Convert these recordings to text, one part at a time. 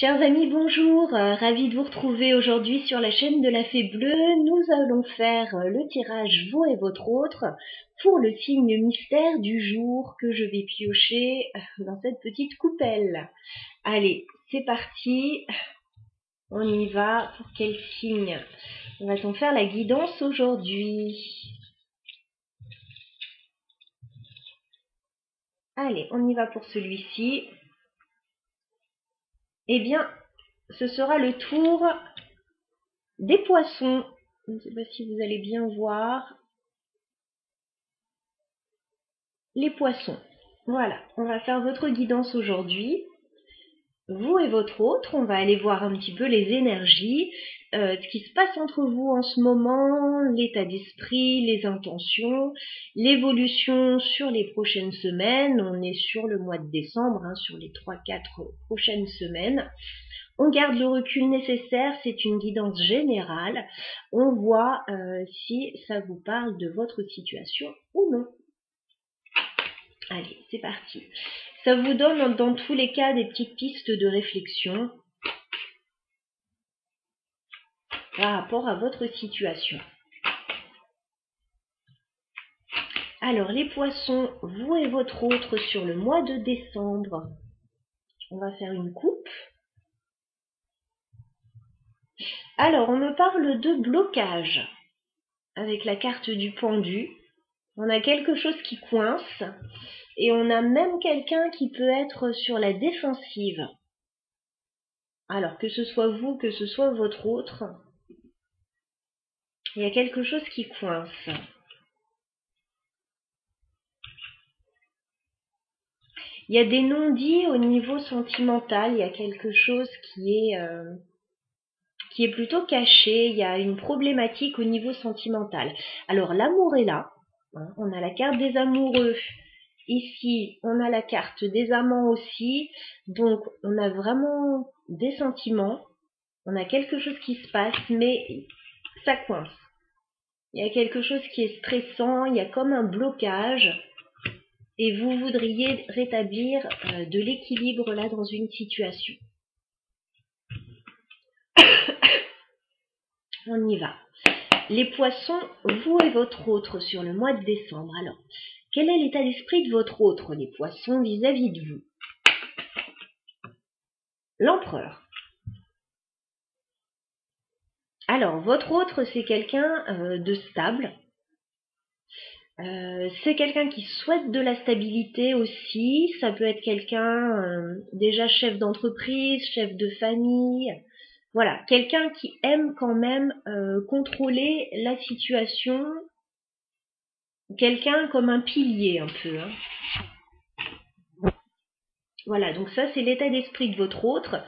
Chers amis, bonjour, ravi de vous retrouver aujourd'hui sur la chaîne de la Fée Bleue. Nous allons faire le tirage vous et votre autre pour le signe mystère du jour que je vais piocher dans cette petite coupelle. Allez, c'est parti, on y va. Pour quel signe va-t-on faire la guidance aujourd'hui? Allez, on y va pour celui-ci. Eh bien, ce sera le tour des poissons. Je ne sais pas si vous allez bien voir. Les poissons. Voilà, on va faire votre guidance aujourd'hui. Vous et votre autre, on va aller voir un petit peu les énergies, ce qui se passe entre vous en ce moment, l'état d'esprit, les intentions, l'évolution sur les prochaines semaines. On est sur le mois de décembre, sur les 3-4 prochaines semaines. On garde le recul nécessaire, c'est une guidance générale. On voit si ça vous parle de votre situation ou non. Allez, c'est parti. Ça vous donne dans tous les cas des petites pistes de réflexion par rapport à votre situation. Alors, les poissons, vous et votre autre sur le mois de décembre, on va faire une coupe. Alors, on me parle de blocage avec la carte du pendu. On a quelque chose qui coince et on a même quelqu'un qui peut être sur la défensive. Alors, que ce soit vous, que ce soit votre autre, il y a quelque chose qui coince. Il y a des non-dits au niveau sentimental, il y a quelque chose qui est plutôt caché, il y a une problématique au niveau sentimental. Alors l'amour est là, on a la carte des amoureux, ici on a la carte des amants aussi, donc on a vraiment des sentiments, on a quelque chose qui se passe, mais ça coince. Il y a quelque chose qui est stressant, il y a comme un blocage. Et vous voudriez rétablir de l'équilibre là dans une situation. On y va. Les poissons, vous et votre autre sur le mois de décembre. Alors, quel est l'état d'esprit de votre autre, les poissons, vis-à-vis de vous? L'empereur. Alors, votre autre, c'est quelqu'un de stable. C'est quelqu'un qui souhaite de la stabilité aussi. Ça peut être quelqu'un déjà chef d'entreprise, chef de famille. Voilà, quelqu'un qui aime quand même contrôler la situation. Quelqu'un comme un pilier un peu. Voilà, donc ça c'est l'état d'esprit de votre autre.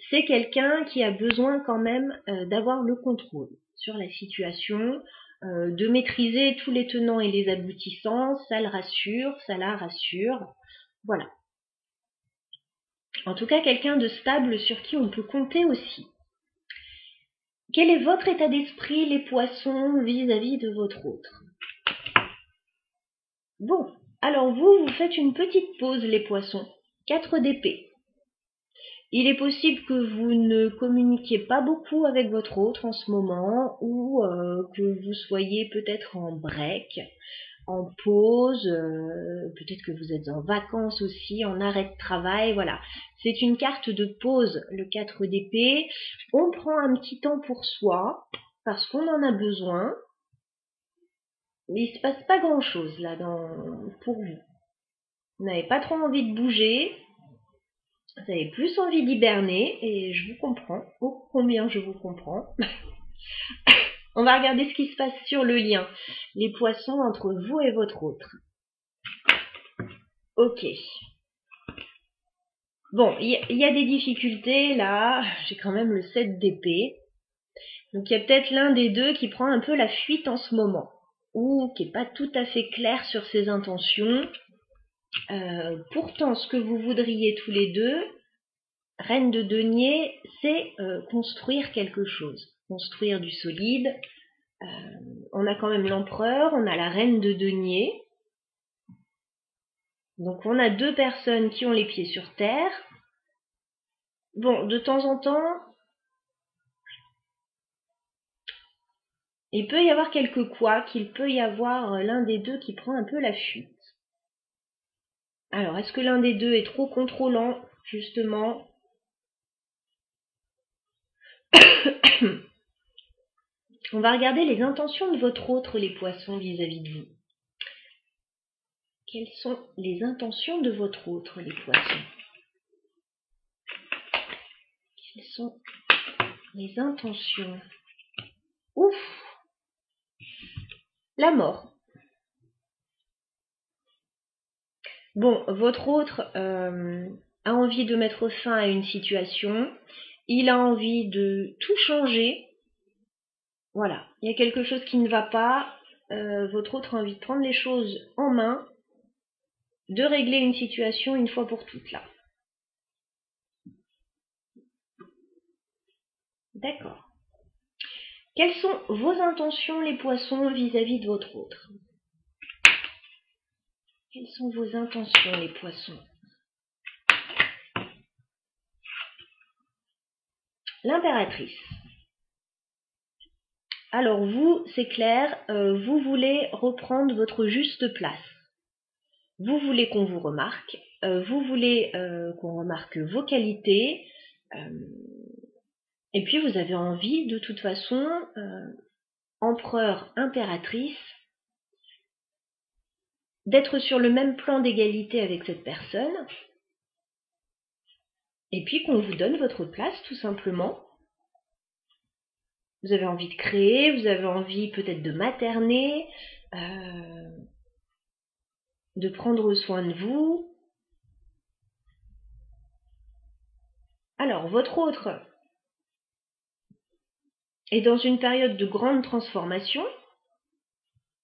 C'est quelqu'un qui a besoin quand même d'avoir le contrôle sur la situation, de maîtriser tous les tenants et les aboutissants. Ça le rassure, ça la rassure. Voilà. En tout cas, quelqu'un de stable sur qui on peut compter aussi. Quel est votre état d'esprit, les poissons, vis-à-vis de votre autre? Bon, alors vous faites une petite pause, les poissons. 4 d'épée. Il est possible que vous ne communiquiez pas beaucoup avec votre autre en ce moment ou que vous soyez peut-être en break, en pause, peut-être que vous êtes en vacances aussi, en arrêt de travail, voilà. C'est une carte de pause, le 4 d'épée. On prend un petit temps pour soi parce qu'on en a besoin. Mais il se passe pas grand-chose là pour vous. Vous n'avez pas trop envie de bouger. Vous avez plus envie d'hiberner et je vous comprends. Oh, combien je vous comprends. On va regarder ce qui se passe sur le lien. Les poissons entre vous et votre autre. Ok. Bon, il y a des difficultés là. J'ai quand même le 7 d'épée. Donc il y a peut-être l'un des deux qui prend un peu la fuite en ce moment. Ou qui n'est pas tout à fait clair sur ses intentions. Pourtant, ce que vous voudriez tous les deux, Reine de denier, c'est construire quelque chose, construire du solide. On a quand même l'empereur, on a la reine de denier. Donc on a deux personnes qui ont les pieds sur terre. Bon, de temps en temps, il peut y avoir quelques couacs, il peut y avoir l'un des deux qui prend un peu la fuite. Alors, est-ce que l'un des deux est trop contrôlant, justement? On va regarder les intentions de votre autre, les poissons, vis-à-vis de vous. Quelles sont les intentions de votre autre, les poissons? Quelles sont les intentions? Ouf! La mort. Bon, votre autre a envie de mettre fin à une situation, il a envie de tout changer. Voilà, il y a quelque chose qui ne va pas, votre autre a envie de prendre les choses en main, de régler une situation une fois pour toutes là. D'accord. Quelles sont vos intentions, les poissons, vis-à-vis de votre autre? Quelles sont vos intentions, les poissons? L'impératrice. Alors vous, c'est clair, vous voulez reprendre votre juste place. Vous voulez qu'on vous remarque, vous voulez qu'on remarque vos qualités, et puis vous avez envie, de toute façon, empereur, impératrice, d'être sur le même plan d'égalité avec cette personne, et puis qu'on vous donne votre place, tout simplement. Vous avez envie de créer, vous avez envie peut-être de materner, de prendre soin de vous. Alors, votre autre est dans une période de grande transformation.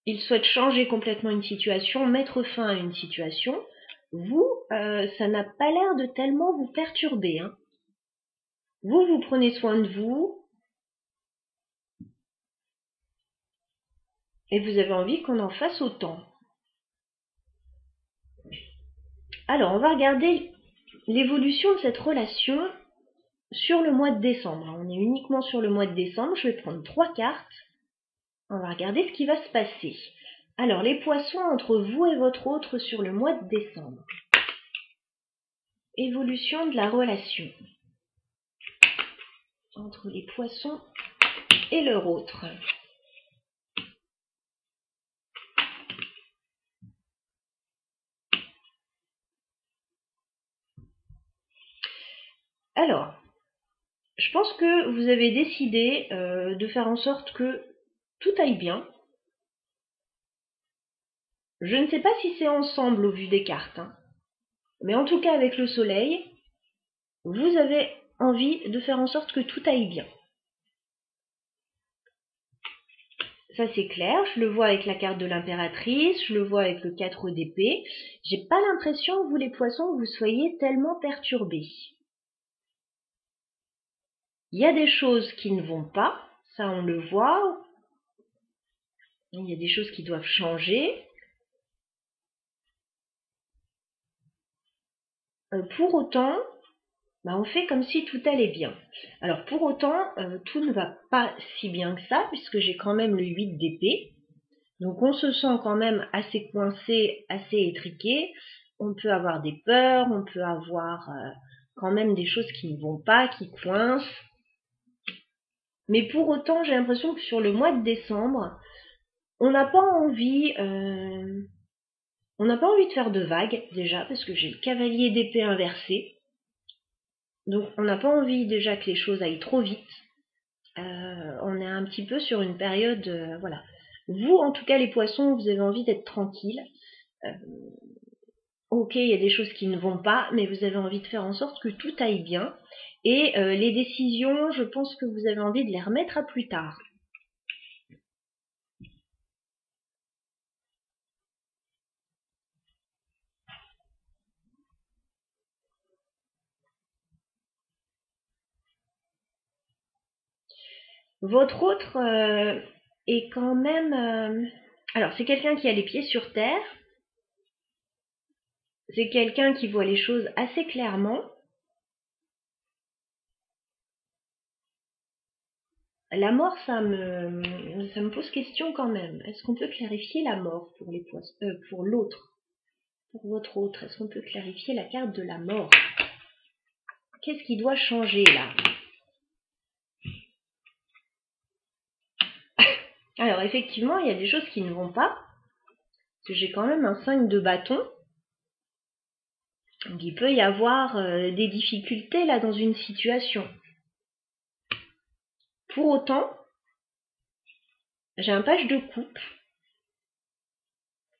Il souhaite changer complètement une situation, mettre fin à une situation. Vous, ça n'a pas l'air de tellement vous perturber, hein. Vous prenez soin de vous, et vous avez envie qu'on en fasse autant. Alors, on va regarder l'évolution de cette relation sur le mois de décembre. On est uniquement sur le mois de décembre. Je vais prendre 3 cartes. On va regarder ce qui va se passer. Alors, les poissons entre vous et votre autre sur le mois de décembre. Évolution de la relation entre les poissons et leur autre. Alors, je pense que vous avez décidé de faire en sorte que tout aille bien. Je ne sais pas si c'est ensemble au vu des cartes, hein. Mais en tout cas avec le soleil, vous avez envie de faire en sorte que tout aille bien. Ça c'est clair, je le vois avec la carte de l'impératrice, je le vois avec le 4 d'épée. J'ai pas l'impression, vous les poissons, que vous soyez tellement perturbés. Il y a des choses qui ne vont pas, ça on le voit. Il y a des choses qui doivent changer. Pour autant, on fait comme si tout allait bien. Alors pour autant, tout ne va pas si bien que ça, puisque j'ai quand même le 8 d'épée. Donc on se sent quand même assez coincé, assez étriqué. On peut avoir des peurs, on peut avoir quand même des choses qui ne vont pas, qui coincent. Mais pour autant, j'ai l'impression que sur le mois de décembre, on n'a pas envie, de faire de vagues déjà, parce que j'ai le cavalier d'épée inversé. Donc on n'a pas envie déjà que les choses aillent trop vite. On est un petit peu sur une période, voilà. Vous, en tout cas les poissons, vous avez envie d'être tranquille. Ok, il y a des choses qui ne vont pas, mais vous avez envie de faire en sorte que tout aille bien. Et les décisions, je pense que vous avez envie de les remettre à plus tard. Votre autre est quand même... alors, c'est quelqu'un qui a les pieds sur terre. C'est quelqu'un qui voit les choses assez clairement. La mort, ça me pose question quand même. Est-ce qu'on peut clarifier la mort pour les poissons, pour l'autre, pour votre autre? Est-ce qu'on peut clarifier la carte de la mort? Qu'est-ce qui doit changer là? Alors effectivement, il y a des choses qui ne vont pas. Parce que j'ai quand même un 5 de bâton. Donc il peut y avoir des difficultés là dans une situation. Pour autant, j'ai un page de coupe.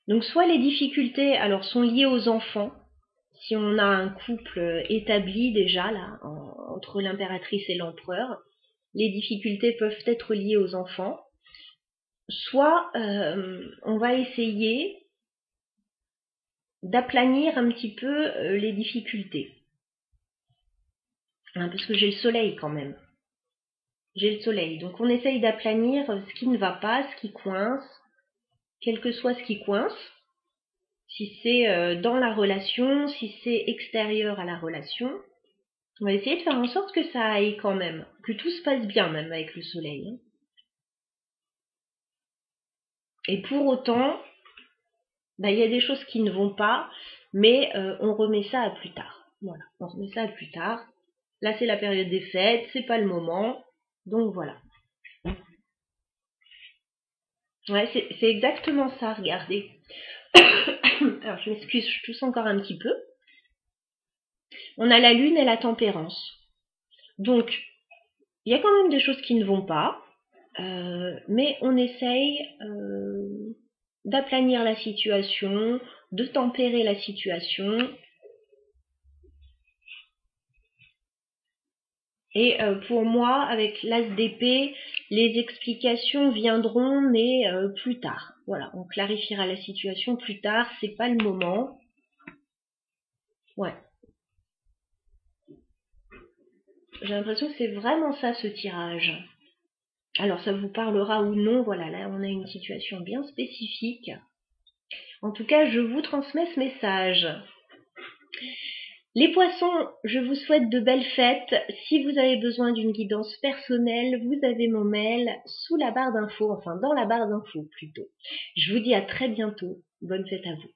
Donc soit les difficultés alors sont liées aux enfants, si on a un couple établi déjà là entre l'impératrice et l'empereur, les difficultés peuvent être liées aux enfants. Soit on va essayer d'aplanir un petit peu les difficultés. Hein, parce que j'ai le soleil quand même. J'ai le soleil. Donc on essaye d'aplanir ce qui ne va pas, ce qui coince, quel que soit ce qui coince. Si c'est dans la relation, si c'est extérieur à la relation. On va essayer de faire en sorte que ça aille quand même. Que tout se passe bien même avec le soleil. Hein. Et pour autant, il y a des choses qui ne vont pas, mais on remet ça à plus tard. Voilà, on remet ça à plus tard. Là, c'est la période des fêtes, c'est pas le moment. Donc voilà. Ouais, c'est exactement ça, regardez. Alors, je m'excuse, je tousse encore un petit peu. On a la lune et la tempérance. Donc, il y a quand même des choses qui ne vont pas, mais on essaye d'aplanir la situation, de tempérer la situation. Et pour moi, avec l'as d'épée, les explications viendront, mais plus tard. Voilà, on clarifiera la situation plus tard, c'est pas le moment. Ouais. J'ai l'impression que c'est vraiment ça ce tirage. Alors ça vous parlera ou non, voilà, là on a une situation bien spécifique. En tout cas, je vous transmets ce message. Les poissons, je vous souhaite de belles fêtes. Si vous avez besoin d'une guidance personnelle, vous avez mon mail sous la barre d'infos, enfin dans la barre d'infos plutôt. Je vous dis à très bientôt. Bonne fête à vous.